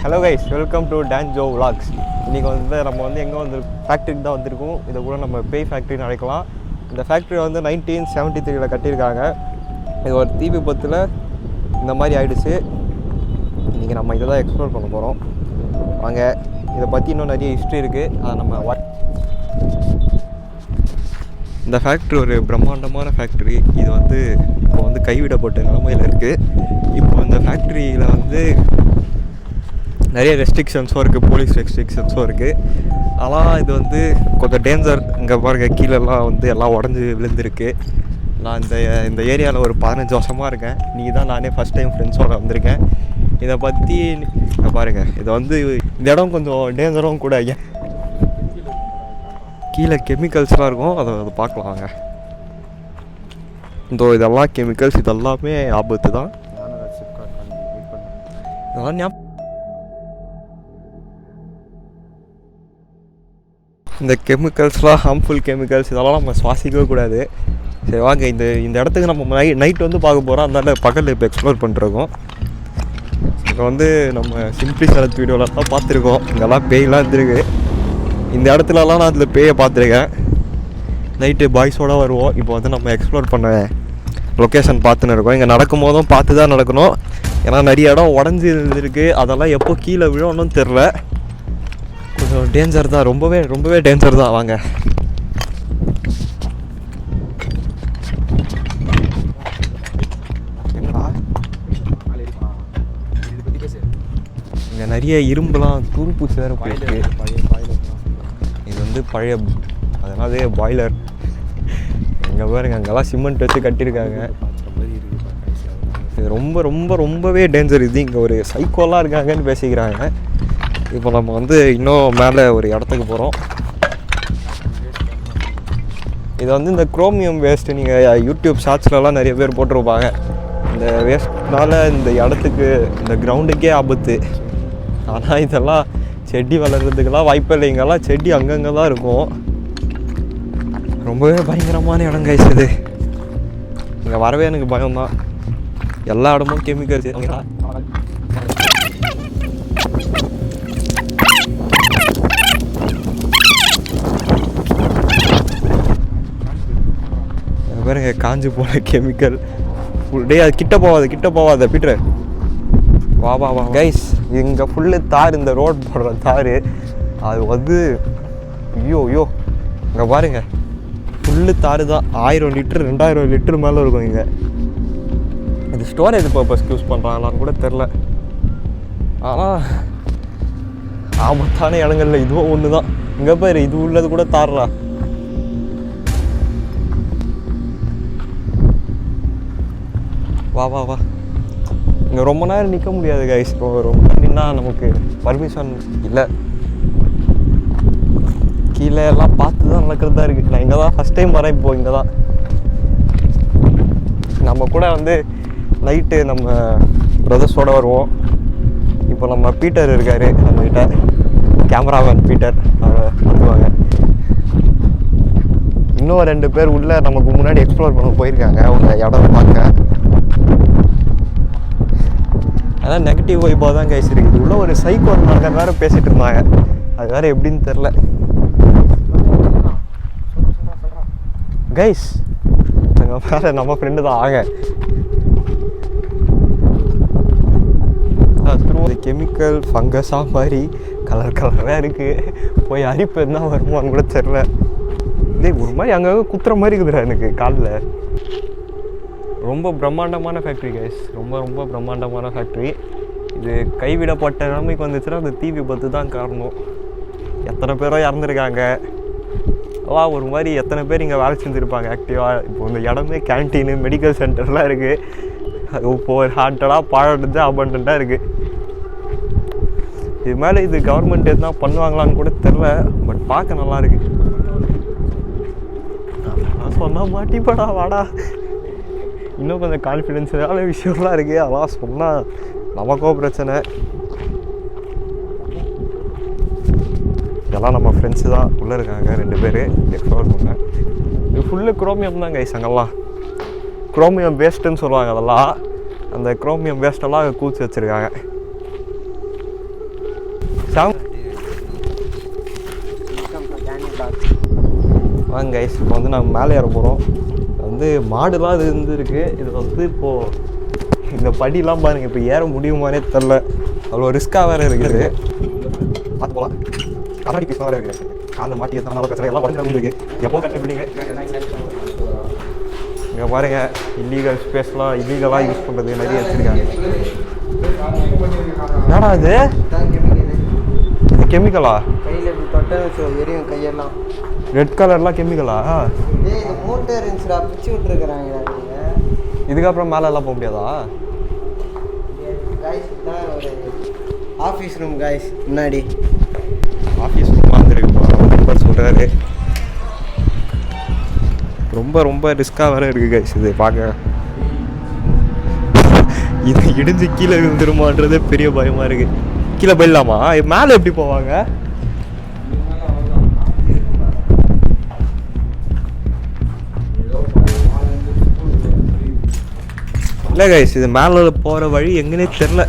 Hello guys, welcome to Tanjo vlogs. இன்றைக்கி வந்து நம்ம வந்து எங்கே வந்து ஃபேக்ட்ரிக்கு தான் வந்திருக்கோம். இதை கூட நம்ம பேய் ஃபேக்ட்ரின்னு அழைக்கலாம். இந்த ஃபேக்ட்ரி வந்து 1973 கட்டியிருக்காங்க. இது ஒரு தீ விபத்தில் இந்த மாதிரி ஆகிடுச்சு. இன்றைக்கி நம்ம இதை தான் எக்ஸ்ப்ளோர் பண்ண போகிறோம். வாங்க, இதை பற்றி இன்னும் நிறைய ஹிஸ்ட்ரி இருக்குது. அதை நம்ம இந்த ஃபேக்ட்ரி ஒரு பிரம்மாண்டமான ஃபேக்ட்ரி. இது வந்து இப்போ வந்து கைவிடப்பட்ட நிலைமையில் இருக்குது. இப்போ இந்த ஃபேக்ட்ரியில் வந்து நிறைய ரெஸ்ட்ரிக்ஷன்ஸும் இருக்குது, போலீஸ் ரெஸ்ட்ரிக்ஷன்ஸும் இருக்குது. ஆனால் இது வந்து கொஞ்சம் டேஞ்சர். இங்கே பாருங்கள், கீழெல்லாம் வந்து எல்லாம் உடஞ்சி விழுந்திருக்கு. நான் இந்த ஏரியாவில் ஒரு 15 வருஷமாக இருக்கேன். இன்றைக்கி தான் நானே ஃபஸ்ட் டைம் ஃப்ரெண்ட்ஸோடு வந்திருக்கேன். இதை பற்றி பாருங்கள், இது வந்து இந்த இடம் கொஞ்சம் டேஞ்சரும் கூட. கீழே கெமிக்கல்ஸ்லாம் இருக்கும், அதை பார்க்கலாம் வாங்க. இதெல்லாம் கெமிக்கல்ஸ், இதெல்லாமே ஆபத்து தான். இதெல்லாம் இந்த கெமிக்கல்ஸ்லாம் ஹார்ம்ஃபுல் கெமிக்கல்ஸ், இதெல்லாம் நம்ம சுவாசிக்கவே கூடாது. சரி வாங்க, இந்த இடத்துக்கு நம்ம நைட் வந்து பார்க்க போகிறோம். அதனால பகலில் இப்போ எக்ஸ்ப்ளோர் பண்ணுறோம். இப்போ வந்து நம்ம சிம்பிளி சரத் வீடியோலாம் பார்த்துருக்கோம். இங்கெல்லாம் பேயெலாம் இருந்துருக்கு. இந்த இடத்துலலாம் நான் அதில் பேயை பார்த்துருக்கேன். நைட்டு பாய்ஸோடு வருவோம். இப்போ வந்து நம்ம எக்ஸ்ப்ளோர் பண்ண லொக்கேஷன் பார்த்துன்னு இருக்கோம். இங்கே நடக்கும் போதும் பார்த்து தான் நடக்கணும். ஏன்னா நிறைய இடம் உடஞ்சி இருந்துருக்கு. அதெல்லாம் எப்போ கீழே விழணும்னு தெரில. கொஞ்சம் டேஞ்சர் தான், ரொம்பவே டேஞ்சர் தான். வாங்க, இங்கே நிறைய இரும்புலாம் துருப்பு சேர போயிருக்கு. இது வந்து பழைய, அதனாலே பாய்லர். இங்கே பாருங்க, அங்கெல்லாம் சிமெண்ட் வச்சு கட்டியிருக்காங்க. இது ரொம்பவே டேஞ்சர். இது இங்கே ஒரு சைக்கோலாம் இருக்காங்கன்னு பேசிக்கிறாங்க. இப்போ நம்ம வந்து இன்னும் மேலே ஒரு இடத்துக்கு போகிறோம். இது வந்து இந்த குரோமியம் வேஸ்ட்டு, நீங்கள் யூடியூப் ஷார்ட்ஸ்லலாம் நிறைய பேர் போட்டிருப்பாங்க. இந்த வேஸ்ட்னால இந்த இடத்துக்கு, இந்த கிரவுண்டுக்கே ஆபத்து. ஆனால் இதெல்லாம் செடி வளர்கிறதுக்கெல்லாம் வாய்ப்பு இல்லை. இங்கெல்லாம் செடி அங்கங்கே தான் இருக்கும். ரொம்பவே பயங்கரமான இடம் கைஸ் இது. இங்கே வரவே எனக்கு பயம்தான். எல்லா இடமும் கெமிக்கல்ஸ். பாருங்க, காஞ்சி போன கெமிக்கல் ஃபுல்டே. அது கிட்ட போவாத பீட்டர். வா கைஸ், இங்கே ஃபுல்லு தார். இந்த ரோட் போடுற தார் அது வந்து ஐயோ இங்கே பாருங்க, ஃபுல்லு தார் தான். 1000 லிட்டர் 2000 லிட்டர் மேலே இருக்கும். இங்கே இது ஸ்டோரேஜ் பர்பஸ்க்கு யூஸ் பண்ணுறாங்களான்னு கூட தெரில. ஆனால் ஆபத்தான இடங்கள்ல இதுவும் ஒன்று தான். இங்கே பாரு, இது உள்ளது கூட தார்றா. வா இங்கே ரொம்ப நேரம் நிற்க முடியாது கைஸ். ரொம்ப நின்னா நமக்கு பர்மிஷன் இல்லை. கீழே எல்லாம் பார்த்து தான் நடக்கிறதா இருக்குது. நான் இங்கே தான் ஃபஸ்ட் டைம் வரேன். இப்போது இங்கே தான் நம்ம கூட வந்து நைட்டு நம்ம பிரதர்ஸோடு வருவோம். இப்போ நம்ம பீட்டர் இருக்கார் நம்மக்கிட்ட, கேமராமேன் பீட்டர். அவர் வந்துவாங்க. இன்னும் 2 பேர் உள்ளே நமக்கு முன்னாடி எக்ஸ்ப்ளோர் பண்ண போயிருக்காங்க. அவங்க இடம் பார்க்க. அதான் நெகட்டிவ் வைப்பாக தான் கைஸ் இருக்குது. இது உள்ள ஒரு சைக்கோ நாங்கள் வேறு பேசிகிட்டு இருந்தாங்க. அது வேறு எப்படின்னு தெரில கைஸ். நாங்கள் வேறு நம்ம ஃப்ரெண்டு தான். ஆக கெமிக்கல் ஃபங்கஸாக மாதிரி கலராக இருக்குது. போய் அரிப்பு இருந்தால் வருமானு கூட தெரில. இதே ஒரு மாதிரி அங்கங்கே குத்துற மாதிரி இருக்குதுடா எனக்கு காலில். ரொம்ப பிரம்மாண்டமான ஃபேக்ட்ரி கைஸ். ரொம்ப பிரம்மாண்டமான ஃபேக்ட்ரி. இது கைவிடப்பட்ட நிலைமைக்கு வந்துச்சுன்னா அந்த தீ விபத்து தான் காரணம். எத்தனை பேரோ இறந்துருக்காங்க. அதான் ஒரு மாதிரி எத்தனை பேர் இங்கே வேலை செஞ்சுருப்பாங்க ஆக்டிவாக. இப்போ இந்த இடமே கேன்டீனு, மெடிக்கல் சென்டர்லாம் இருக்குது. அது இப்போ ஹார்ட்டடாக பாழடைஞ்சு அபண்டண்ட்டாக இருக்குது. இது மேலே இது கவர்மெண்ட் எதுனா பண்ணுவாங்களான்னு கூட தெரில. பட் பார்க்க நல்லா இருக்குது. நான் சொன்னால் மாட்டிப்படா வாடா. இன்னும் கொஞ்சம் கான்ஃபிடென்ஸான விஷயம்லாம் இருக்குது. அதெல்லாம் சொன்னால் நமக்கோ பிரச்சனை. இதெல்லாம் நம்ம ஃப்ரெண்ட்ஸு தான் உள்ளே இருக்காங்க. 2 பேர் எக்ஸ்ப்ளோர் பண்ண. இது ஃபுல்லு குரோமியம் தான் கைஸ். அங்கெல்லாம் குரோமியம் வேஸ்ட்டுன்னு சொல்லுவாங்க. அதெல்லாம் அந்த குரோமியம் வேஸ்ட்டெல்லாம் கூச்சி வச்சுருக்காங்க. வாங்க கைஸ், இப்போ வந்து நாங்கள் மேலே ஏற போகிறோம். வந்து மாடுலாம் இது இருக்குது. இது வந்து இப்போது இந்த படிலாம் பாருங்கள், இப்போ ஏற முடியுமானே தெரில. அவ்வளோ ரிஸ்க்காக வேறு இருக்குது. பார்த்து போகலாம். கண்ணாடி பீஸ் வேறு இருக்குது. காலில் மாட்டி எத்தனை பிரச்சனை எல்லாம் படிச்சு இருக்குது. எப்போ கண்டுபிடிங்க. இங்கே பாருங்கள், இல்லீகல் ஸ்பேஸ்லாம் இல்லீகலாக யூஸ் பண்ணுறது நிறைய வச்சுருக்காங்க. என்னடா இது கெமிக்கலா? கையில் இப்படி தொட்ட எரியும் கையெல்லாம். ரெட் கலர்லாம் கெமிக்கலா? இது மோட்டர் இருந்துச்சுடா, பிச்சு விட்டுருக்குறாங்க. இதுக்கப்புறம் மேலே எல்லாம் போக முடியாதா? காய்ஸ் தான் ஒரு ஆஃபீஸ் ரூம் காய்ஸ். முன்னாடி ஆஃபீஸ் ரூம் வந்துருக்கு சொல்கிறாரு. ரொம்ப ரொம்ப ரிஸ்க்காக வேறு இருக்குது கைஸ். இது பார்க்க இது இடிஞ்சு கீழே விழுந்துருமான்றதே பெரிய பயமாக இருக்குது. கீழே போயிடலாமா? மேலே எப்படி போவாங்க? இல்லை கைஸ், இது மேலே போகிற வழி எங்கன்னே தெரில.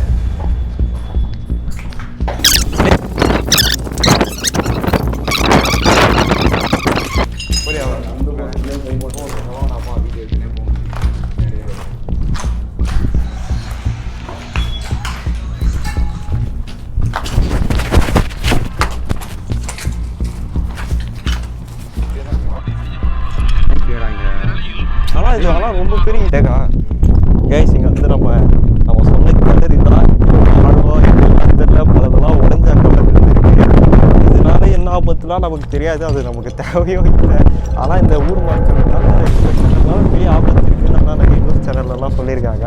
ஆனால் இது ஆனால் ரொம்ப பெரிய இடக்கா கைஸ். இங்கே வந்து நம்ம சொன்ன கலர் தான் ஆடுவா தெரியல, பலதெல்லாம் உடஞ்ச கலர் இருக்குது. இதனால என்ன ஆபத்துலாம் நமக்கு தெரியாது, அது நமக்கு தேவையோ இல்லை. ஆனால் இந்த ஊர் மக்களுக்கான பெரிய ஆபத்து இருக்குன்னு நம்ம நிறைய நியூஸ் சேனல்லலாம் சொல்லியிருக்காங்க.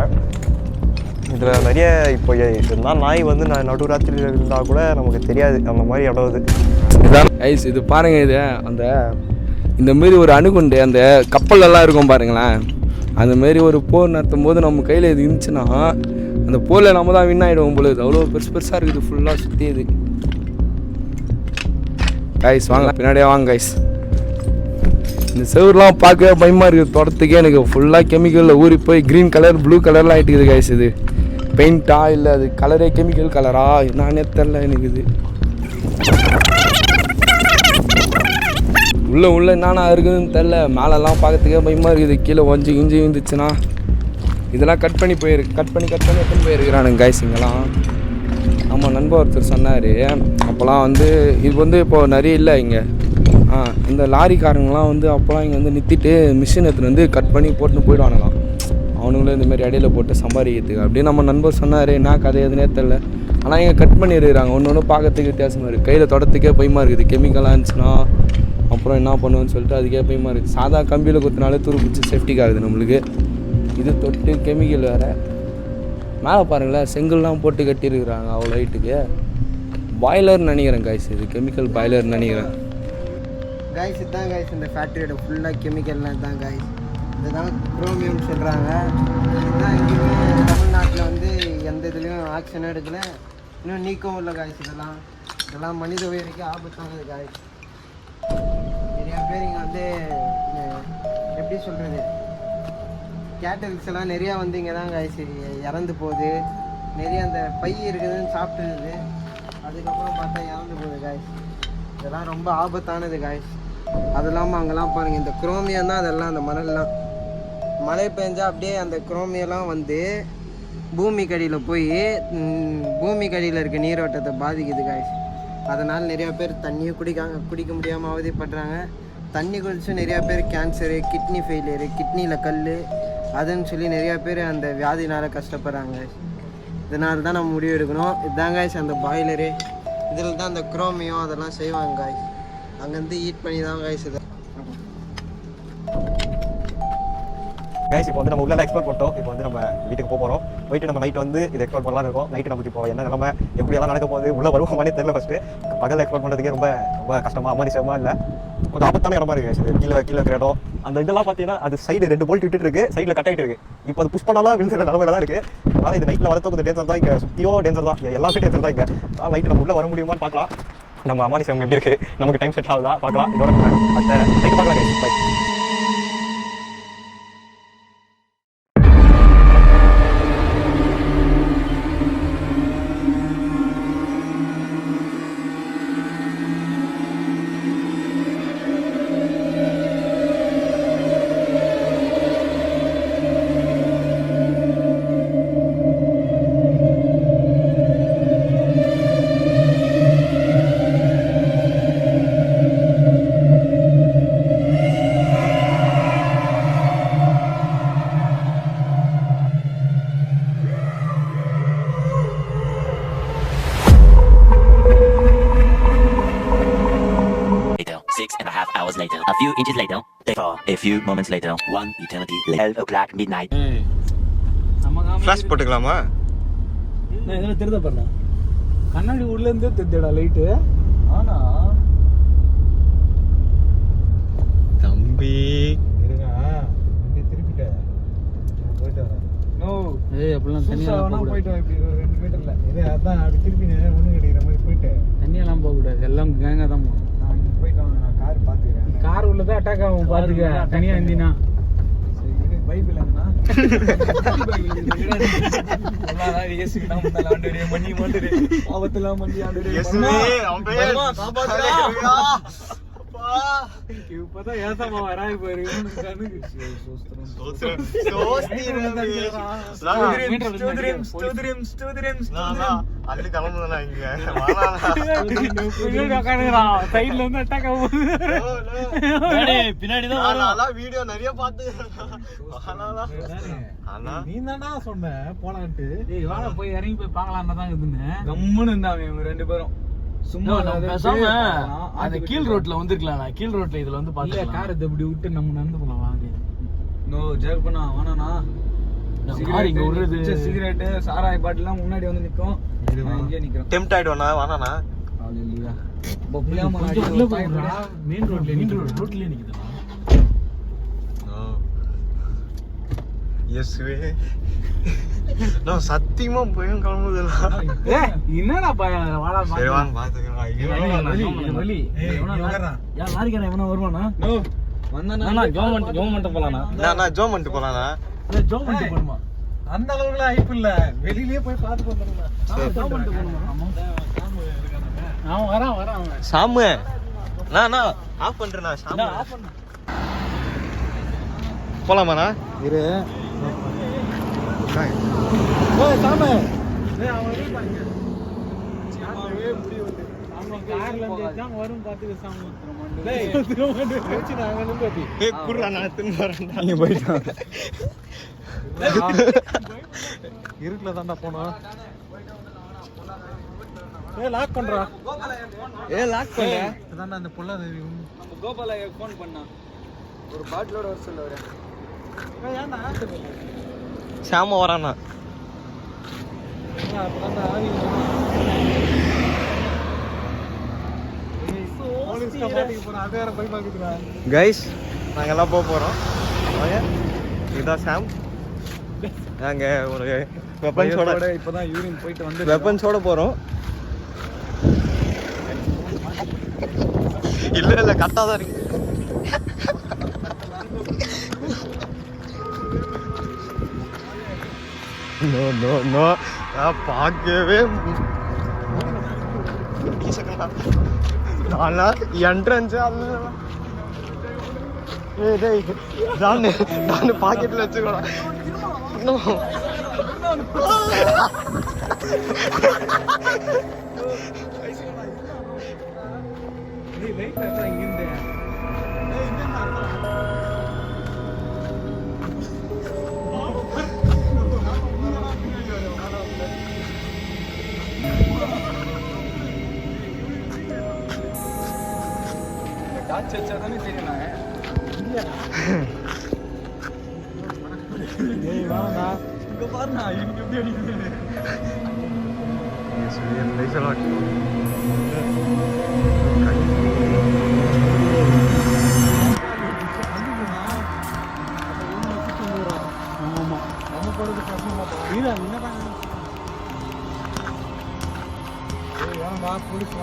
இதில் நிறைய இப்போ இருந்தால் நாய் வந்து நடுராத்திரியில் இருந்தால் கூட நமக்கு தெரியாது, அந்த மாதிரி இடம் இது. இதுதான் ஐஸ். இது பாருங்கள், இது அந்த இந்த மாரி ஒரு அணுகுண்டு அந்த கப்பலெல்லாம் இருக்கும் பாருங்களேன். அந்தமாரி ஒரு போர் நடத்தும் போது நம்ம கையில் இது இருந்துச்சுன்னா அந்த போரில் நம்ம தான் வின் ஆகிடுவோம் போல. இது அவ்வளோ பெருசாக இருக்குது, ஃபுல்லாக சுற்றி. இது கைஸ் வாங்க, பின்னாடியே வாங்க கைஸ். இந்த செவர்லாம் பார்க்கவே பயமாக இருக்குது. தொடத்துக்கே எனக்கு ஃபுல்லாக கெமிக்கலில் ஊறி போய் க்ரீன் கலர் ப்ளூ கலர்லாம் ஆகிட்டுக்குது கைஸ். இது பெயிண்டா இல்லை அது கலரே கெமிக்கல் கலரா நானே தெரில எனக்கு. இது உள்ள என்னென்ன இருக்குதுன்னு தெரில. மேலெல்லாம் பார்க்கறதுக்கே பயமாக இருக்குது. கீழே ஒஞ்சி கிஞ்சி இருந்துச்சுன்னா இதெல்லாம் கட் பண்ணி எடுத்துன்னு போயிருக்கிறானுங்க கைஸ் இங்கெல்லாம். ஆமாம், நண்பர் ஒருத்தர் சொன்னார். அப்போல்லாம் வந்து இது வந்து இப்போது நிறைய இல்லை இங்கே. இந்த லாரிக்காரங்களாம் வந்து அப்போல்லாம் இங்கே வந்து நிறுத்திட்டு மிஷின் எடுத்துன்னு வந்து கட் பண்ணி போட்டுன்னு போயிடுவானுங்களாம். அவனுங்களும் இந்தமாரி இடையில போட்டு சம்பாதிக்கிறதுக்கு அப்படின்னு நம்ம நண்பர் சொன்னார். என்ன கதை எதுனே தெரில. ஆனால் இங்கே கட் பண்ணிடுறாங்க. ஒன்று பார்க்கறதுக்கு வித்தியாசமாக இருக்குது. கையில் தொடத்துக்கே பயமாக இருக்குது. கெமிக்கலாக இருந்துச்சுன்னா அப்புறம் என்ன பண்ணுவோன்னு சொல்லிட்டு அதுக்கே பயமாக இருக்குது. சாதா கம்பியில் குத்தினாலே துருப்பிடிச்சி சேஃப்டிக்கு ஆகுது நம்மளுக்கு. இது தொட்டு கெமிக்கல் வேறு. மேலே பாருங்களேன், செங்கல்லாம் போட்டு கட்டியிருக்கிறாங்க அவ்வளோ ஹைட்டுக்கு. பாய்லர்னு நினைக்கிறேன் கைஸ். இது கெமிக்கல் பாய்லர்னு நினைக்கிறேன் கைஸ். இதுதான் கைஸ் இந்த ஃபேக்ட்ரியோட ஃபுல்லாக கெமிக்கல்லாம் தான் கைஸ். இதுதான் குரோமியம்னு சொல்கிறாங்க. இதுதான் எங்கேயுமே தமிழ்நாட்டில் வந்து எந்த இதுலேயும் ஆக்ஷனும் எடுக்கலை, இன்னும் நீக்கவும் இல்லை கைஸ். இதெல்லாம் மனித உயிருக்கு ஆபத்தானது கைஸ். நிறையா பேர் இங்கே வந்து எப்படி சொல்கிறது, கேட்டல்ஸ் எல்லாம் நிறையா வந்து இங்கே தான் கைஸ் இறந்து போகுது. நிறைய அந்த பை இருக்குதுன்னு சாப்பிட்டுருது, அதுக்கப்புறம் பார்த்தா இறந்து போகுது கைஸ். இதெல்லாம் ரொம்ப ஆபத்தானது கைஸ். அது இல்லாமல் அங்கெல்லாம் பாருங்கள், இந்த குரோமியம் தான் அதெல்லாம். அந்த மணல்லாம் மழை பெஞ்சா அப்படியே அந்த குரோமியெல்லாம் வந்து பூமிக்கடியில் போய் பூமிக்கடியில் இருக்க நீரோட்டத்தை பாதிக்குது கைஸ். அதனால் நிறையா பேர் தண்ணியும் குடிக்க முடியாமல் அவதிப்படுறாங்க. தண்ணி குடிச்சு நிறையா பேர் கேன்சரு, கிட்னி ஃபெயிலியரு, கிட்னியில் கல் அதுன்னு சொல்லி நிறையா பேர் அந்த வியாதினால் கஷ்டப்படுறாங்க. இதனால தான் நம்ம முடிவு எடுக்கணும். இதுதான் கைஸ் அந்த பாய்லரு. இதில் தான் அந்த குரோமியம் அதெல்லாம் செய்வாங்க கைஸ். அங்கேருந்து ஹீட் பண்ணி தான் கைஸ் இதை கைஸ். இப்போ வந்து நம்ம உள்ள எக்ஸ்ப்ளோர் பண்ணிட்டோம். இப்போ வந்து நம்ம வீட்டுக்கு போகிறோம். போயிட்டு நம்ம நைட் வந்து இதை எக்ஸ்ப்ளோர் பண்ணலாம் இருக்கோம். நைட்டு நமக்கு இப்போ என்ன நிலமை எப்படியெல்லாம் நடக்க போகுது, உள்ளே வருவோமானே தெரியல. ஃபஸ்ட்டு பகல் எக்ஸ்ப்ளோர் பண்ணுறதுக்கே ரொம்ப ரொம்ப கஷ்டமாக அமானுஷமாக இல்லை, கொஞ்சம் ஆபத்தான இடமா இருக்குது. கீழே இருக்கிற இடம் அந்த இதெல்லாம் பார்த்தீங்கன்னா அது சைடு 2 போல்ட் விட்டுட்டு இருக்கு, சைடில் கட் ஆகிட்டு இருக்கு. இப்போ அது புஷ் பண்ணாலும் விழுந்துற நிலமையில தான் இருக்குது. அதனால் இந்த நைட்டில் வரது கொஞ்சம் டேஞ்சர் தான். இங்கே சுற்றியோ டேஞ்சர் தான், எல்லாமே டேஞ்சர் தான் இங்கே. அதனால் நைட்டு நம்ம உள்ளே வர முடியுமான்னு பார்க்கலாம். நம்ம அமானுஷம் எப்படி இருக்குது, நமக்கு டைம் செட் ஆகுதா பார்க்கலாம். இதோட அடுத்த நைட்டு பார்க்கலாம். By. few inches later, for a few moments later, one eternity later, 12 o'clock midnight. Flash போட்டுக்கலாமா? நான் இதெல்லாம் தெரியுதா பாருங்க, கண்ணாடி உள்ள இருந்தே தெரியுதா லைட்டு. ஆனா தம்பி திருப்பிட்டேன் போயிட்டு வரேன். ஏய் அப்படிலாம் தனியாக போயிட்டு வா, இப்படி ஒரு 2 மீட்டர்ல இது அதான் அப்படி திருப்பி ஒன்று கிடைக்கிற மாதிரி போயிட்டு தண்ணியெல்லாம் போகக்கூடாது, எல்லாம் கேங்காக தான் போகணும். நான் போயிட்டு வாங்க, நான் கார் பார்த்துக்கிறேன். கார் உள்ளதான் அட்டாக் ஆகும், பார்த்துக்க. தனியாக இருந்தீங்கன்னா பைபிள் என்னன்னா இப்பதான் ஏசமா வராது சைட்ல வந்து அட்டாக் ஆகும். பின்னாடிதான் வீடியோ நிறைய பார்த்து நீ தானா சொன்ன போலான்ட்டு. வாழ போய் இறங்கி போய் பார்க்கலான்னு தான் இருக்குன்னு கம்முன்னு இருந்தாங்க இவங்க 2 பேரும். சும்மா பேசாம அந்த கீழ் ரோட்ல வந்துருக்கலாம். கீழ் ரோட்ல இதுல வந்து பாத்தீங்க கார் இப்படி விட்டு நம்ம நடந்து போலாம். வாங்க நோ ஜேக் பண்ணா வேணாண்ணா. கார் இங்க விடுறது, சிகரெட் சாராய பாட்டிலாம் முன்னாடி வந்து நிக்கும். இங்கே நிக்கிறோம். டெம்ப்ட் ஆயிடுவானா வேணாண்ணா. ஹalleluya. மெயின் ரோட்ல நிக்குதுண்ணா. இயேசுவே, நான் சத்தியமா பயம் கிளம்புதுல. என்னடா பயம்? வாடா சரி வாங்க பாத்துக்கலாம். வருவானா? கவர்மெண்ட் போலானா? நான் ஜோமெண்ட் போலானா? போணுமா? அந்த அளவுக்கு ஐப்பு இல்ல, வெளியிலேயே போய் பார்த்து வந்துடுங்க. அவன் வரான் சாமு. நான் ஆஃப் பண்றேனா? சாமு ஆஃப் பண்ணு. போலாமாண்ணா? இரு. ஓய் சாமு. அவன் இருப்பாங்க. கார்ல இருந்து தான் வரும் பாத்துக்க சாமு. டேய் வெச்சு நான் அங்க நிப்பி. குர்ரா நான் தின்னு வரேன்டா. நீ போய்டா. இருட்ல தான்டா போறோம். லாக் பண்றா. லாக் பண்ணு. இதான்டா அந்த புள்ள கோபால ஃபோன் பண்ணா. ஒரு பாட்டிலோட வர சொல்ல வரேன். ஏன்டா சாம வரானா? அப்பதான் ஆவி போலீஸ் கமாண்டிக்கு போறோம். அது வேற பயமா இருக்குடா. கைஸ், நாங்கெல்லாம் போறோம். இதுதான் சாம். நாங்க ஒரு வெப்பன்ஸோட இப்பதான் யூரின் போயிட்டு வந்து வெப்பன்ஸோட போறோம். இல்ல கரெக்டா தான் இருக்கு. நோ நான் பார்க்கவே என்ட்ரன்ஸ் நான் பாக்கெட்ல வச்சுக்கலாம். தானே தெரியும். இங்க பாருண்ணா, எனக்கு எப்படி அடிக்குது. ஆமா நம்ம போறது கஷ்டமா வேணாம்பா, போலீஸ்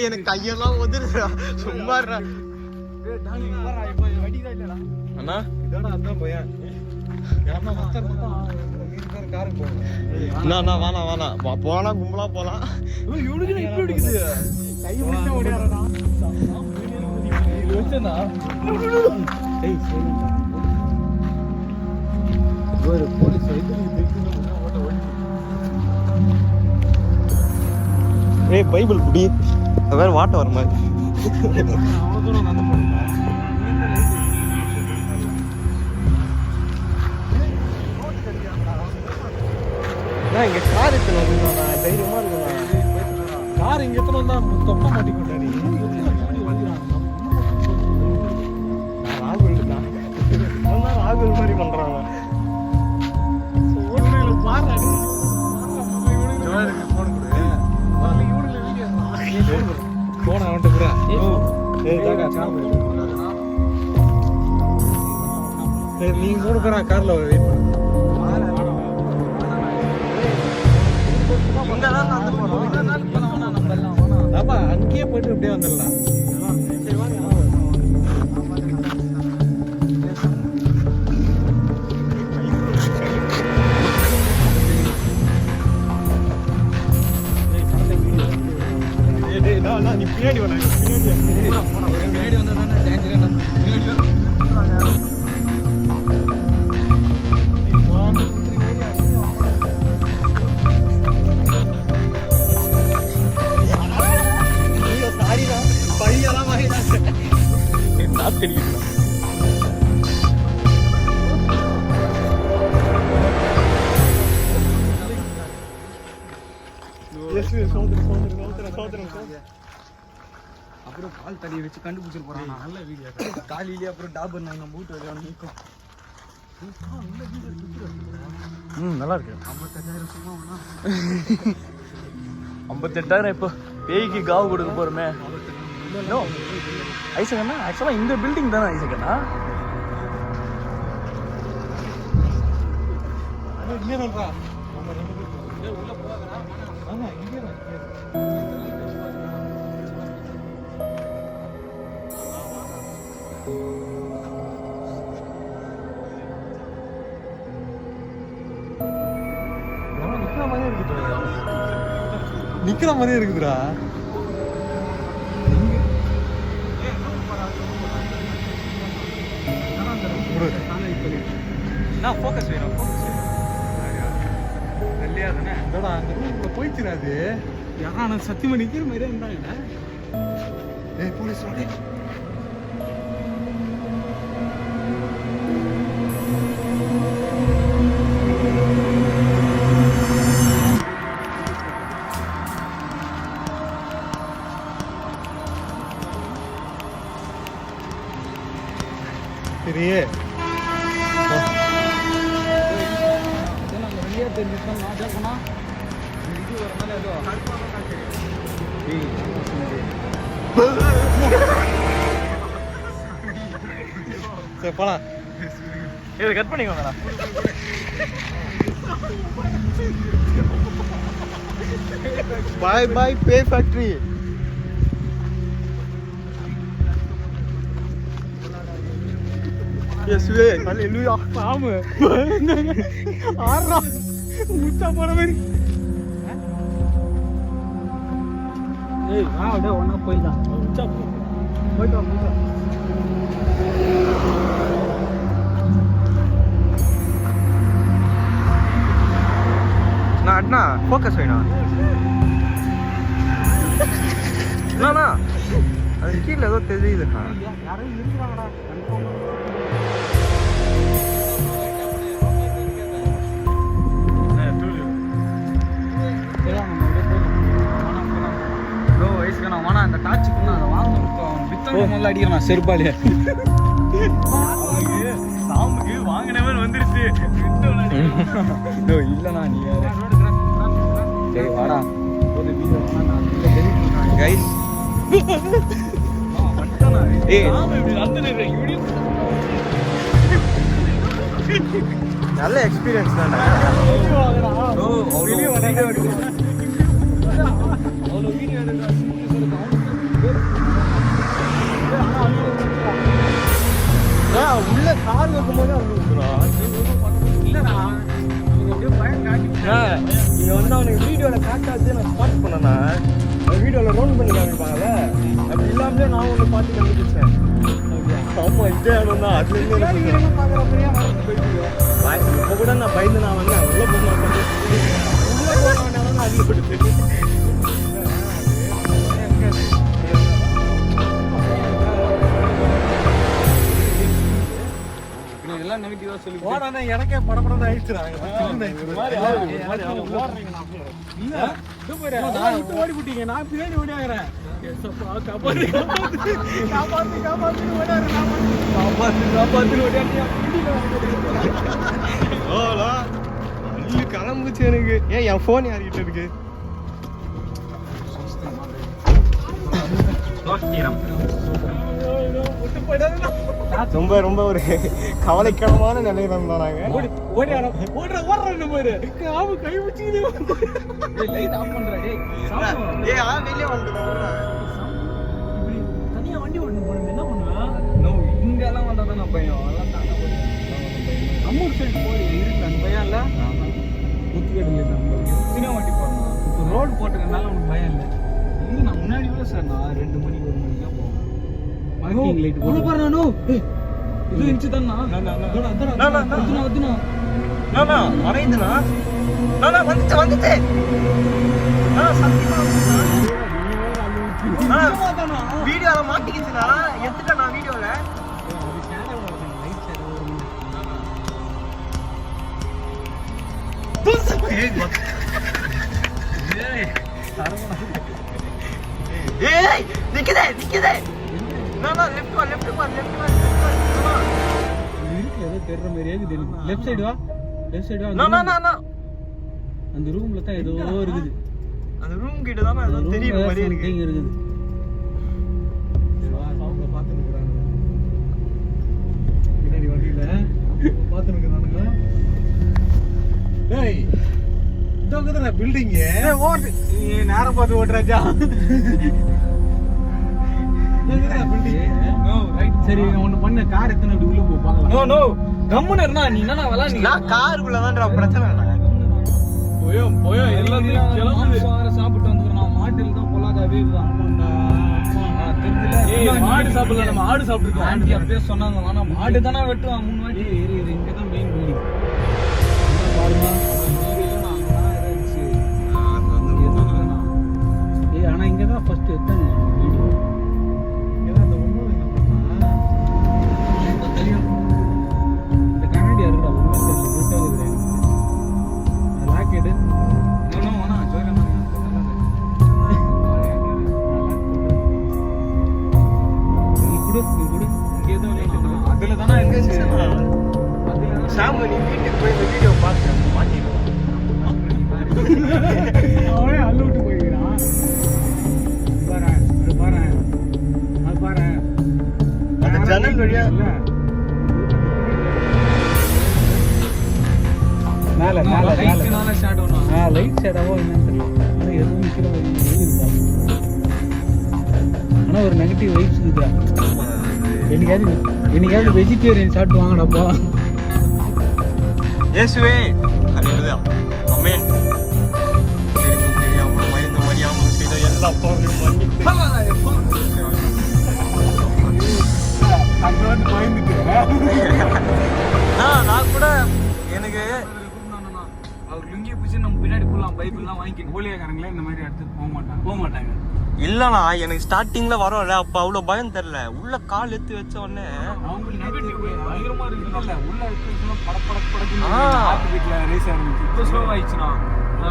எனக்கு கையெல்லாம் உதிருடா, சும்மா அண்ணா. இதோட அதான் பையன் வேணாம் போனா கும்பலா போலாம். ஏய் பைபிள் குடி வேற வாட்ட வர மாதிரி. அவ்வளோ தூரம் நடந்து போனீங்களா? நான் இங்கே கார் எடுத்துன்னு வந்துருந்தா தைரியமாக இருக்குண்ணா. கார் இங்கே எத்தனை வந்தா தொப்ப மாட்டிக்கொண்டாடி. ராகுல் தான் ராகுல் மாதிரி பண்ணுறாங்க. போன அவன்கிட்ட கூட நீ 3 பேரா கார்ல வெயிட் பண்ணு. ஆமா அங்கேயே போயிட்டு அப்படியே வந்துடலாம். நீ பின்னாடி வந்தா அப்புறம் கால் தடியை வச்சு கண்டுபிடிச்சிட்டு போறான். நல்ல வீடியோ காலையிலேயே அப்புறம் டாபர் நான் நம்ம வீட்டு வரையும் நிற்கும். நல்லா இருக்கு. 55,000 சும்மா 58,000 இப்போ பேய்க்கு காவு கொடுக்க போறோமே. ஐசகண்ணா ஆக்சுவலா இந்த பில்டிங் தானே ஐசகண்ணா? இங்கே சொல்றா உள்ள போகாதடா. ஆமா இங்கே நிக்கிற மாதிரியே இருக்குதுடா. ஃபோக்கஸ் வேணும். இல்லையா தானே அந்த ரூம்ல போயிடுச்சுடாது. யாரா சத்தியமா நிக்கிற மாதிரியே இருந்தாங்க. போலீஸ் வாடே. சரி வெளியே தெரிஞ்சுதான் நான் கேட்கணும்னா இது வரனால ஏதோ சரி போலாம். இதை கட் பண்ணிக்கோங்கண்ணா. பாய் பாய் பே ஃபேக்ட்ரி. இயேசுவே ஹalleluya. ஆமா ஆறா முச்சா போற மாதிரி. வா அப்படியே ஒன்றா போயிடலாம். முச்சா போயிட்டோம். நான் அண்ணா ஃபோக்கஸ் வேணும். அண்ணா அது கீழே ஏதோ தெரியுதுண்ணா. யாரும் இருக்கிறாங்கடா. அந்த டாச்சுக்குன்னா அதை வாங்கணும். நல்லா அடிக்கிறான் செருப்பாலே. சாமுக்கு வாங்கினவன் வந்துருச்சு. இல்லைண்ணா நீ சரி வாடா. கைஸ் நல்ல எக்ஸ்பீரியன்ஸ் தானே. உள்ள கார் வைக்கும்போது நீ வந்து அவனுக்கு வீடியோவில் காட்டாச்சு நான் ஸ்பாட் பண்ணேண்ணா. வீடியோவில் ரவுண்ட் பண்ணி காமிப்பாங்கல்ல, அப்படி இல்லாமலே நான் ஒன்று பார்த்து கண்டுபிடிச்சேன். ஆமாம் இதே ஆனும் தான். அதுலேருந்து இப்போ கூட நான் பயந்து நான் வந்தேன். உள்ளே போக மாட்டேன். உள்ளே போக மாட்டேன். அதில் போட்டு நெகட்டிவா சொல்லி போறானே எனக்கே படபடன்னு ஆயிடுச்சுறாங்க ஓடி விட்டீங்க நான் பின்னாடி ஓடியாகிறேன் கிளம்புச்சு எனக்கு. ஏன் என் ஃபோன் யார்கிட்ட இருக்கு? ரொம்ப ரொம்ப ஒரு கவலைக்கிடமான நிலையில இருந்தோம் நாங்க. இங்கெல்லாம் வந்தா தான் பயம் அம்மூர் சைடு போய் இருக்கு அந்த பயம் இல்ல குத்துக்கேடு எத்தனையோ வாட்டி போடணும் இப்போ ரோடு போட்டுக்கிறதுனால உனக்கு பயம் இல்லை இல்லை நான் முன்னாடி கூட சார் நான் 2 மணிக்கு 1 மணிக்கு தான் போவேன் பார்க்கிங் லைட் போட்டு பாரு நானும் இது இருந்துச்சு தானா மறைந்துனா வந்துச்சு வீடியோல மாட்டிக்கிச்சுனா எடுத்துட்டா நான் வீடியோல நிக்குதே தெரிற மாதிரியே லெஃப்ட் சைடு வா அந்த ரூம்ல தான் ஏதோ இருக்குது அந்த ரூம் கிட்ட தான் ஏதோ தெரியுற மாதிரி இருக்குது பின்னாடி வண்டியில பாத்துனுக்குறானுங்க டேய் இதோங்கதான பில்டிங் ஓடு நீ நேரம் பார்த்து ஓடுறாஜா சரி ஒண்ணு பண்ண கார் எத்தனை அப்படி உள்ள போ பார்க்கலாம் நோ கம்முன்னு இருந்தா நீ என்னடா விளையாடி நான் காருக்குள்ள தான்டா பிரச்சனை போயோ எல்லாத்தையும் கிளம்புது சாப்பிட்டு வந்துக்கிறோம் மாட்டில் தான் பொல்லாதாவே இதுதான் மாடு சாப்பிடல நம்ம ஆடு சாப்பிட்டுருக்கோம் ஆண்டி அப்படியே சொன்னாங்க ஆனா மாடு தானே வெட்டுவான் 3 வாட்டி இங்க தான் மெயின் பில்டிங் பாருங்க ஆனா இங்கதான் ஃபர்ஸ்ட் எத்தனை ஜன்னல் வழியா மேல லைட் ஷேடாவோ என்னன்னு தெரியல ஆனா எதுவும் நிக்கிற ஆனா ஒரு நெகட்டிவ் வைப்ஸ் இருக்குடா என்னைக்காவது வெஜிடேரியன் சாப்பிட்டு வாங்கடாப்பா இயேசுவே ஹalleluya ஆமென் தெரியாம மயந்து மரியாம செய்த எல்லா பாவங்களையும் மன்னித்து அங்க வந்து பயந்துட்டேன் நான் கூட எனக்கு அவர் லுங்கி பிடிச்சி நம்ம பின்னாடி போலாம் பைபிள்லாம் வாங்கிக்கணும் ஊழியக்காரங்களே இந்த மாதிரி இடத்துக்கு போக மாட்டாங்க இல்லண்ணா எனக்கு ஸ்டார்டிங்ல வரோம்ல அப்ப அவ்வளவு பயம் தெரியல உள்ள கால் எடுத்து வச்ச உடனே அவங்களுக்கு நெகட்டிவ் பயங்கரமா இருக்குல்ல உள்ள இருக்கிறதுனா படபடன்னு ஹார்ட் பீட்ல ரேஸ் ஆரம்பிச்சு இப்போ ஸ்லோ ஆயிடுச்சுனா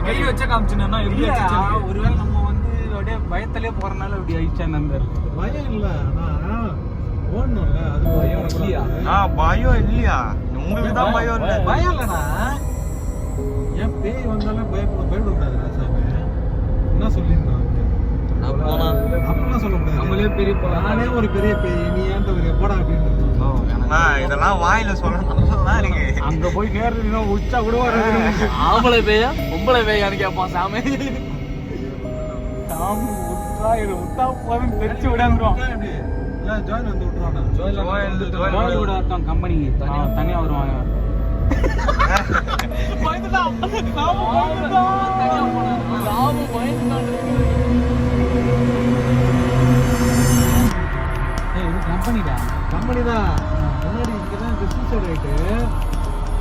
கை வச்ச காமிச்சேன்னா எப்படி ஒருவேளை நம்ம வந்து அப்படியே பயத்திலே போறனால அப்படி ஆயிடுச்சான்னு தெரியல பயம் இல்ல ஆனா ஓடணும்ல அது பயம் இல்லையா பயம் இல்லையா உங்களுக்கு தான் பயம் இல்ல பயம் இல்லடா ஏன் பேய் வந்தாலும் பயப்படக்கூடாதுடா சாமி என்ன சொல்லிருந்தாங்க அப்படிலாம் சொல்லக்கூடாது நம்மளே பெரிய நானே ஒரு பெரிய பேய் நீ ஏன் ஒரு போடா அப்படின்னு இதெல்லாம் வாயில சொல்லலாம் இருக்கு அங்க போய் நேர்ல உச்சா கூட வராது ஆம்பளை பேயா பொம்பளை பேயான்னு கேட்பான் சாமி விட்டா போதும் தெரிச்சு விடாந்துருவான் ஜோயில் வந்து விட்டுருவானா ஜோயில் விட அர்த்தம் கம்பெனிக்கு தனியா வருவாங்க கம்பெனி தான் முன்னாடி இங்கதான் சூசைட் ரேட்டு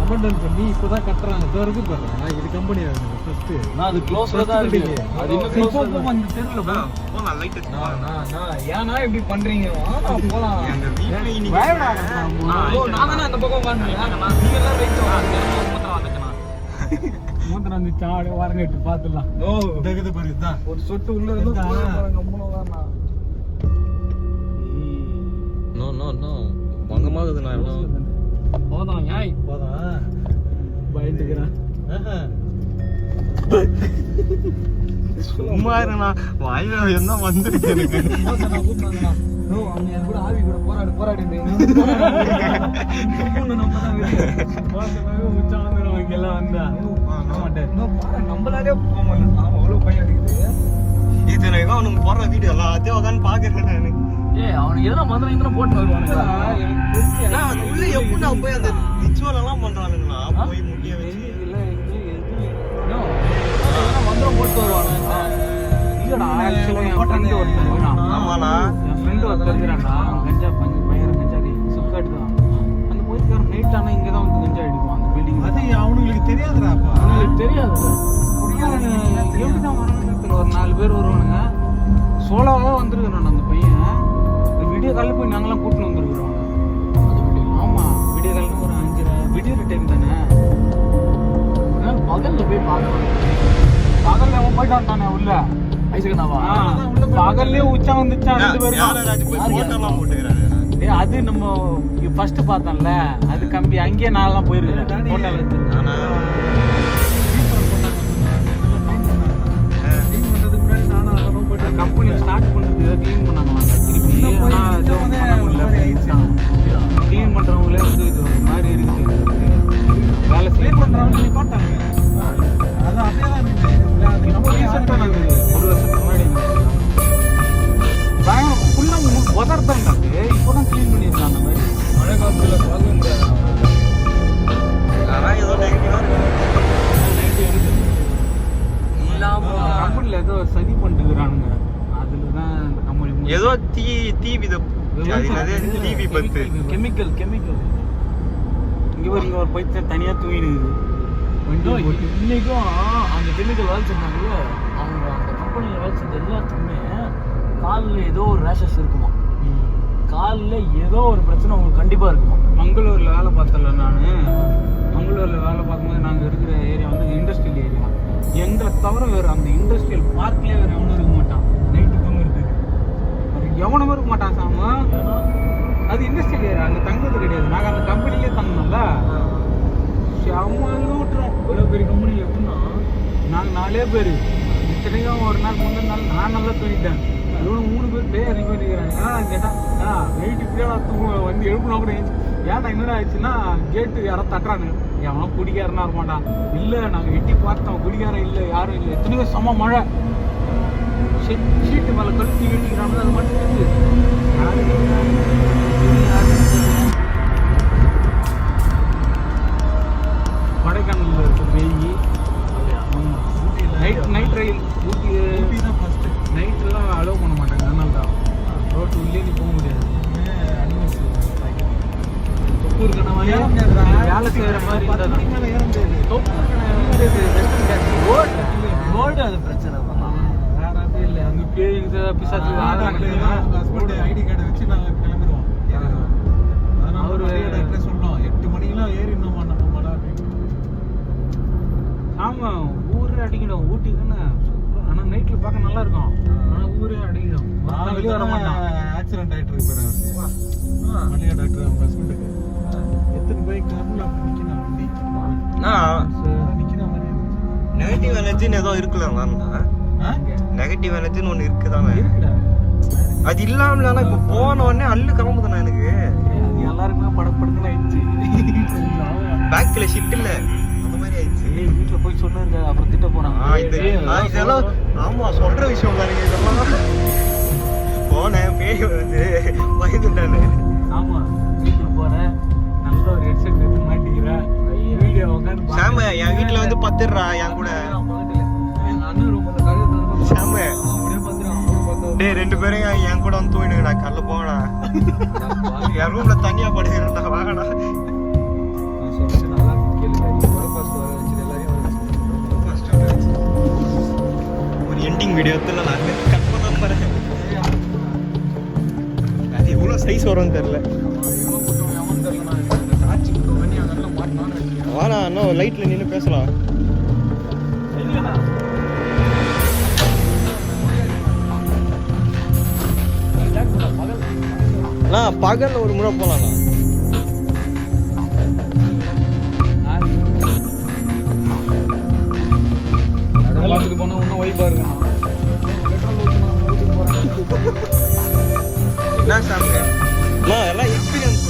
அபண்டன்ட் பண்ணி இப்பதான் கட்டுறாங்க. இது வரைக்கும் பாருங்க, இது கம்பெனி ஃபர்ஸ்ட் நான் அது க்ளோஸ்ல தான் இருக்கு. அது இன்னும் க்ளோஸ் வந்து தெரியல பா. போலாம் லைட் அடிச்சு நான் ஏனா இப்படி பண்றீங்க? போலாம். எங்க வீட்ல இன்னைக்கு நான் தான அந்த பக்கம் வாங்குறேன். நான் நீங்க எல்லாம் ரைட் வாங்க. மூத்திரம் வந்துட்டேனா? மூத்திரம் வந்து சாடு வரங்கட்டு பாத்துடலாம். ஓ டகுது பாரு தான். ஒரு சொட்டு உள்ள இருந்து பாருங்க மூணு நோ நோ நோ பங்கமாகுது. நான் எல்லாம் போதும் ஏய் போதும் பயந்துக்கிறேன். சும்மா இருண்ணா, வாயில என்ன வந்துருக்கு எனக்கு. அவங்க என் கூட ஆவி கூட போராடி எல்லாம் வந்தா நம்மளாலே போக மாட்டேன். அவ்வளோ பையன் அடிக்குது. இது நான் அவனுக்கு போடுற வீடியோ எல்லாத்தையும் உட்காந்து பாக்குறேன் நான். அவனுக்கு எதனா மந்திரம் இந்தன போட்டு வருவானுங்க. உள்ள எப்படி நான் போய் அந்த ரிச்சுவல் எல்லாம் பண்றானுங்களா? போய் முடிய வச்சு மந்திரம் போட்டு வருவானுங்க. இல்லடா ஆக்சுவலா என் ஃப்ரெண்ட் ஒருத்தன். ஆமாண்ணா, என் ஃப்ரெண்ட் ஒருத்தன் இருக்கிறான்டா. கஞ்சா பையன் கஞ்சாடி சுக்காட்டு தான். அந்த போயிட்டு நைட் ஆனா இங்க தான் வந்து கஞ்சா அடிப்பான் அந்த பில்டிங். அது அவனுங்களுக்கு தெரியாதுடா. அவனுங்களுக்கு தெரியாது. எப்படிதான் வரணும்னு ஒரு 4 பேர் வருவானுங்க. சோலாவா வந்துருக்கான் அந்த பையன். விடிய காலையில் போய் நாங்களாம் கூட்டின்னு வந்துருக்குறோம். ஆமாம், விடிய காலையில் ஒரு 5 விடியற டைம் தானே. பகலில் போய் பார்க்கலாம். பகலில் அவன் போயிட்டு வந்தானே உள்ள ஐசுக்கண்ணாவா. பகல்லே உச்சா வந்துச்சான் 2 பேரும். அது நம்ம ஃபர்ஸ்ட் பார்த்தோம்ல, அது கம்பி அங்கேயே நான்லாம் போயிருக்கேன். கம்பெனி ஸ்டார்ட் பண்ணுறது க்ளீன் பண்ணாங்க. திருப்பி க்ளீன் பண்ணுறவங்களே வந்து இது ஒரு மாதிரி இருக்குது. வேலை க்ளீன் பண்ணுறவங்க பார்த்தாங்க. அது அப்படியே தான் இருந்துச்சு. நம்ம ரீசெண்டாக நாங்கள் 1 வருஷத்துக்கு முன்னாடி பயங்கரம் ஃபுல்லாக உதர்தான் அது. இப்போ தான் க்ளீன் பண்ணியிருக்காங்க. அந்த மாதிரி மழை காலத்தில் பார்க்க முடியாது. அதான் ஏதோ நெகட்டிவாக இல்லாமல் கம்பெனியில் ஏதோ சதி பண்ணிட்டுக்கிறானுங்க. அதில் தான் இந்த கம்பெனி ஏதோ தீ விதப்பு டிவி பத்து கெமிக்கல் இங்கே ஒரு பைத்தியம் தனியாக தூங்கிடுது. இன்னைக்கும் அந்த கெமிக்கல் வேலை செஞ்சாங்கல்ல, அவங்க அந்த கம்பெனியில் வேலை செஞ்ச எல்லாத்துக்குமே காலில் ஏதோ ஒரு ரேஷஸ் இருக்குமா. காலில் ஏதோ ஒரு பிரச்சனை அவங்களுக்கு கண்டிப்பாக இருக்குமா. மங்களூரில் வேலை பார்த்தல நான். மங்களூரில் வேலை பார்க்கும்போது நாங்கள் இருக்கிற ஏரியா வந்து இண்டஸ்ட்ரியல் ஏரியா. எங்களை தவிர வேறு அந்த இண்டஸ்ட்ரியல் பார்க்லேயே வேறு எவனும் இருக்க மாட்டான். நைட்டு தூங்குறதுக்கு எவனும் இருக்க மாட்டான் சாமா. அது இண்டஸ்ட்ரியல் ஏரியா, அங்கே தங்குறது கிடையாது. நாங்கள் அந்த கம்பெனிலே தங்கணும்ல. செம்ம விட்டுறோம். இவ்வளோ பெரிய கம்பெனியில் எப்படின்னா நாங்கள் 4 பேர். இத்தனைக்கும் ஒரு நாள் முந்தின நாள் நான் நல்லா தூங்கிட்டேன். இவனு 3 பேர் பேர் அதிகமாக இருக்கிறாங்க. நான் கேட்டான் நைட்டு இப்படியா தூங்க வந்து எழுப்புனா கூட ஏன்டா என்னடா ஆயிடுச்சுன்னா கேட்டு யாரோ தட்டுறாங்க. எவனோ குடிக்காரனா இருக்க மாட்டான். இல்லை நாங்கள் எட்டி பார்த்தோம், குடிக்காரன் இல்லை, யாரும் இல்லை. எத்தனையோ செம்ம மழை. ஷீட்டு மேலே கழுத்தி வெட்டிக்கிறாங்க. அது மட்டும் இருக்குது. கொடைக்கானலில் இருக்க வெயி நைட் ரயில் ஊட்டி தான் ஃபஸ்ட்டு. நைட்டெல்லாம் அலோவ் பண்ண மாட்டாங்க. அதனால தான் ரோட்டு உள்ளே நீ போக முடியாது. தொப்பூர் கணவாய் வேலை செய்கிற மாதிரி தொப்பூர் ரோடு அது பிரச்சனை வேறு இல்லை. அங்கே பேய் பிசாச்சு ஐடி கார்டை வச்சு நாங்கள் கிளம்பிடுவோம். அவர் அட்ரஸ் சொன்னோம் 8 மணிக்கெல்லாம் ஏறிடணும் நம்ம மழை அப்படின்னு. ஆமாம், ஊரே அடிக்கணும். ஊட்டி தானே சூப்பர். ஆனால் நைட்டில் பார்க்க நல்லா இருக்கும். ஆனால் ஊரே அடிக்கணும். வெளியே வர மாட்டான். ஆக்சிடென்ட் ஆகிட்டு இருக்கு மல்லிகா டாக்டர் அவங்க ஹஸ்பண்டுக்கு. எத்தனை பைக் நிற்கணும் வண்டி நிற்கிற மாதிரி நெகட்டிவ் எனர்ஜின்னு ஏதோ இருக்குல்ல. நெகட்டிவ் எனர்ஜின்னு ஒன்று இருக்குதானே. இருக்குடா. அது இல்லாமல் ஆனால் இப்போ போன உடனே அல்லு கிளம்புதானே எனக்கு. எல்லாருக்குமே படப்படுத்துன்னு ஆயிடுச்சு. பேக்கில் ஷிஃப்ட் இல்லை அந்த மாதிரி ஆயிடுச்சு. வீட்டில் போய் சொன்னாங்க, அப்புறம் திட்ட போனாங்க. இதெல்லாம் ஆமாம் சொல்கிற விஷயம் பாருங்க. இதெல்லாம் போனேன் பேய் வந்து பயந்துட்டானு. ஆமாம், வீட்டுக்கு போகிறேன் நல்ல ஒரு ஹெட்செட் எடுத்து மாட்டிக்கிறேன். வீடியோ உட்காந்து சாம என் வீட்டில் வந்து பத்துடுறா என் கூட. எங்கள் அண்ணன் ரூமில் கழுத்து சாம அப்படியே பார்த்துருவான். டே 2 பேரும் என் கூட வந்து தூங்கிடுங்கடா. கல்ல போங்கடா. என் ரூம்ல தனியா படுகிறேன்டா. வாங்கடா. சொல்லிட்டு நல்லா வீடியோ எடுத்துல நான் கட் பண்ண போகிறேன். அது எவ்வளோ சைஸ் வரும்னு தெரில. வாண்ணா இன்னும் லைட்டில் நின்று பேசலாம். அண்ணா பகலில் ஒரு முறை போகலாண்ணா. பார்த்துட்டு போனால் இன்னும் வைப்பாக இருக்கணும். என்ன சாப்பிட்டு அண்ணா எல்லாம் எக்ஸ்பீரியன்ஸ்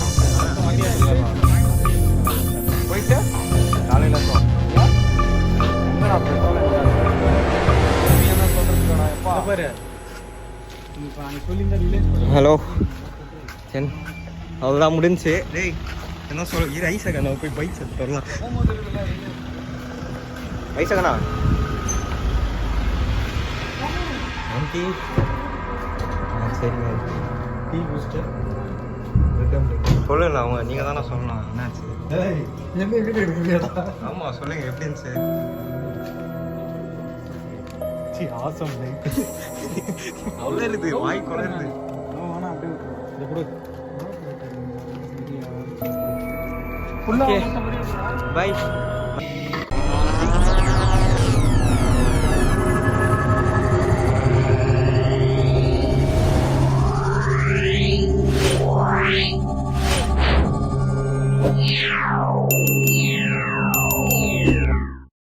போயிட்டு காலையில் என்ன சொல்கிறதுக்காடா எப்பா பாரு இப்போ நாங்கள் சொல்லியிருந்தா ரிலேஸ் பண்ணி. ஹலோ சரி அவ்வளோதான் முடிஞ்சு. டேய் என்ன சொல்ல இரு ஐசகண்ணா போய் பைக் எடுத்து வரலாம். ஐசகண்ணா ஆண்டி சரிங்க டீ பூஸ்டர் சொல்லல அவங்க நீங்கள் தானே சொல்லலாம் என்னாச்சு. என்ன வீடியோ எடுக்கிறீங்களா? ஆமாம் சொல்லுங்கள் எப்படி இருந்துச்சு. ஆசம் அவ்வளோ இருக்குது வாய் குறையுது. வேணா அப்படியே இந்த கூட பாய்.